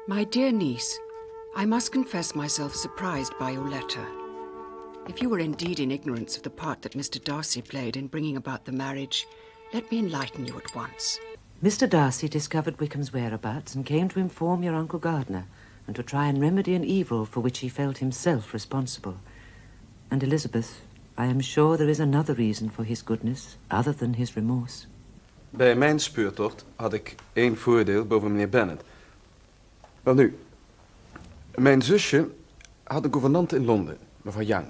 My dear niece, I must confess myself surprised by your letter. If you were indeed in ignorance of the part that Mr. Darcy played in bringing about the marriage, let me enlighten you at once. Mr. Darcy discovered Wickham's whereabouts and came to inform your Uncle Gardiner and to try and remedy an evil for which he felt himself responsible. And Elizabeth, I am sure there is another reason for his goodness, other than his remorse. Bij mijn speurtocht had ik één voordeel boven meneer Bennet. Wel nu, mijn zusje had een gouvernante in Londen, mevrouw Young.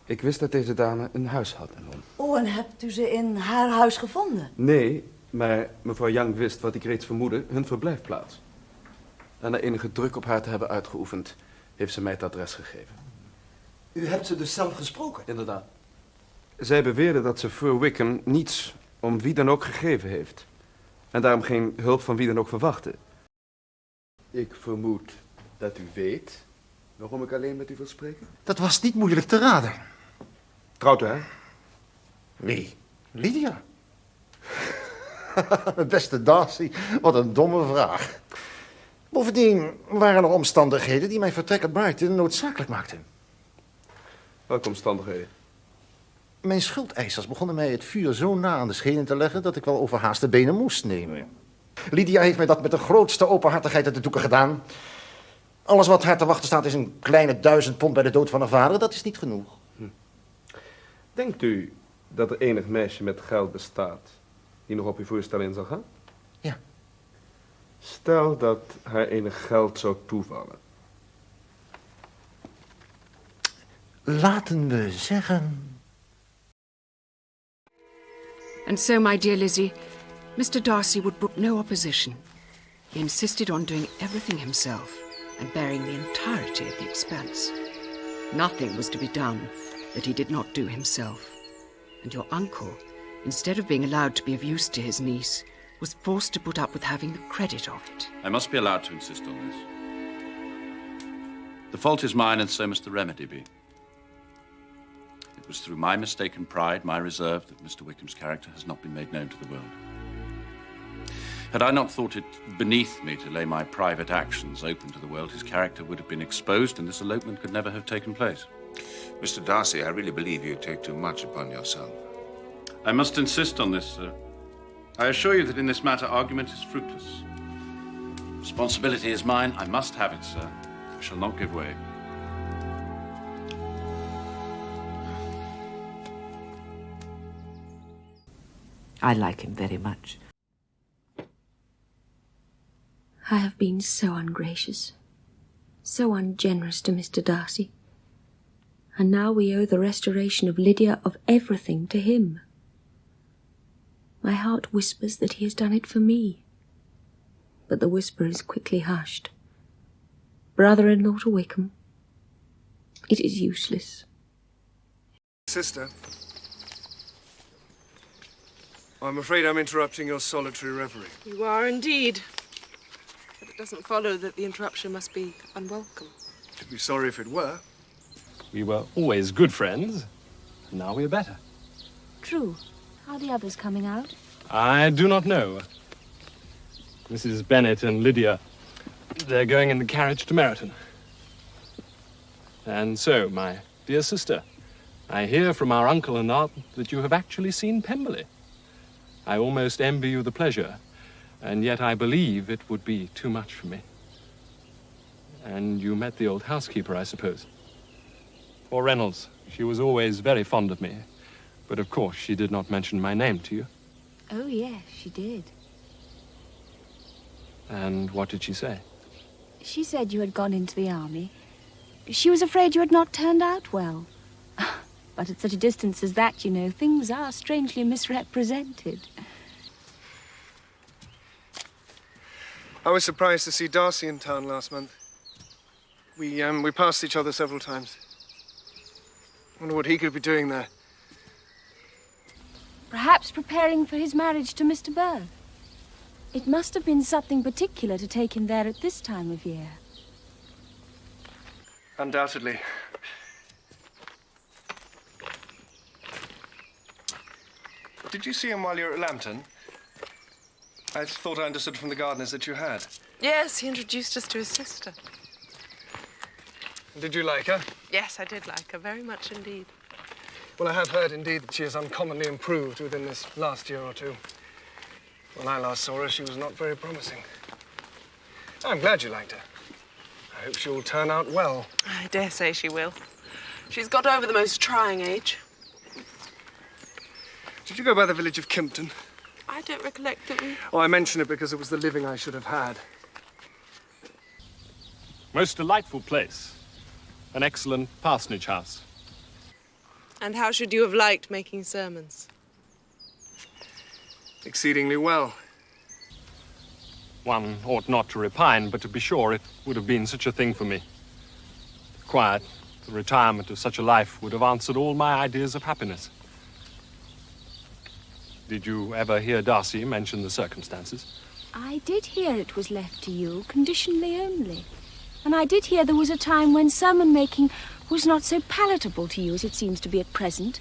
Ik wist dat deze dame een huis had in Londen. Oh, en hebt u ze in haar huis gevonden? Nee, maar mevrouw Young wist, wat ik reeds vermoedde, hun verblijfplaats. En na enige druk op haar te hebben uitgeoefend, heeft ze mij het adres gegeven. U hebt ze dus zelf gesproken? Inderdaad. Zij beweerde dat ze voor Wickham niets om wie dan ook gegeven heeft. En daarom geen hulp van wie dan ook verwachtte. Ik vermoed dat u weet waarom ik alleen met u wil spreken. Dat was niet moeilijk te raden. Trouwt u, hè? Wie? Lydia? Beste Darcy, wat een domme vraag. Bovendien waren er omstandigheden die mijn vertrek uit Brighton noodzakelijk maakten. Welke omstandigheden? Mijn schuldeisers begonnen mij het vuur zo na aan de schenen te leggen dat ik wel overhaast de benen moest nemen. Lydia heeft mij dat met de grootste openhartigheid uit de doeken gedaan. Alles wat haar te wachten staat is een kleine 1000 pond bij de dood van haar vader. Dat is niet genoeg. Denkt u dat er enig meisje met geld bestaat die nog op uw voorstel in zal gaan? Ja. Stel dat haar enig geld zou toevallen. Laten we zeggen... And so, my dear Lizzie, Mr. Darcy would brook no opposition. He insisted on doing everything himself and bearing the entirety of the expense. Nothing was to be done that he did not do himself. And your uncle, instead of being allowed to be of use to his niece, was forced to put up with having the credit of it. I must be allowed to insist on this. The fault is mine, and so must the remedy be. It was through my mistaken pride, my reserve, that Mr. Wickham's character has not been made known to the world. Had I not thought it beneath me to lay my private actions open to the world, his character would have been exposed, and this elopement could never have taken place. Mr. Darcy, I really believe you take too much upon yourself. I must insist on this, sir. I assure you that in this matter, argument is fruitless. Responsibility is mine. I must have it, sir. I shall not give way. I like him very much. I have been so ungracious, so ungenerous to Mr. Darcy. And now we owe the restoration of Lydia, of everything, to him. My heart whispers that he has done it for me, but the whisper is quickly hushed. Brother-in-law to Wickham, it is useless. Sister, I'm afraid I'm interrupting your solitary reverie. You are indeed. But it doesn't follow that the interruption must be unwelcome. I'd be sorry if it were. We were always good friends. Now we are better. True. Are the others coming out? I do not know. Mrs. Bennet and Lydia, they're going in the carriage to Meryton. And so, my dear sister, I hear from our uncle and aunt that you have actually seen Pemberley. I almost envy you the pleasure, and yet I believe it would be too much for me. And you met the old housekeeper, I suppose? Poor Reynolds. She was always very fond of me. But of course she did not mention my name to you. Oh, yes, she did. And what did she say? She said you had gone into the army. She was afraid you had not turned out well. But at such a distance as that, you know, things are strangely misrepresented. I was surprised to see Darcy in town last month. We passed each other several times. Wonder what he could be doing there. Perhaps preparing for his marriage to Mr. Burr. It must have been something particular to take him there at this time of year. Undoubtedly. Did you see him while you were at Lambton? I thought I understood from the Gardiners that you had. Yes, he introduced us to his sister. Did you like her? Yes, I did like her, very much indeed. Well, I have heard indeed that she has uncommonly improved within this last year or two. When I last saw her, she was not very promising. I'm glad you liked her. I hope she'll turn out well. I dare say she will. She's got over the most trying age. Did you go by the village of Kimpton? I don't recollect that we... Oh, I mention it because it was the living I should have had. Most delightful place. An excellent parsonage house. And how should you have liked making sermons? Exceedingly well. One ought not to repine, but to be sure, it would have been such a thing for me. The quiet, the retirement of such a life would have answered all my ideas of happiness. Did you ever hear Darcy mention the circumstances? I did hear it was left to you, conditionally only. And I did hear there was a time when sermon-making was not so palatable to you as it seems to be at present.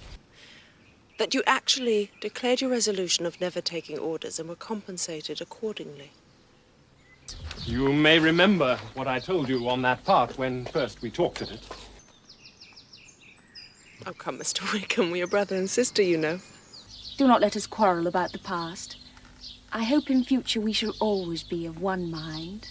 That you actually declared your resolution of never taking orders and were compensated accordingly. You may remember what I told you on that part when first we talked of it. Oh, come, Mr. Wickham, we're brother and sister, you know. Do not let us quarrel about the past. I hope in future we shall always be of one mind.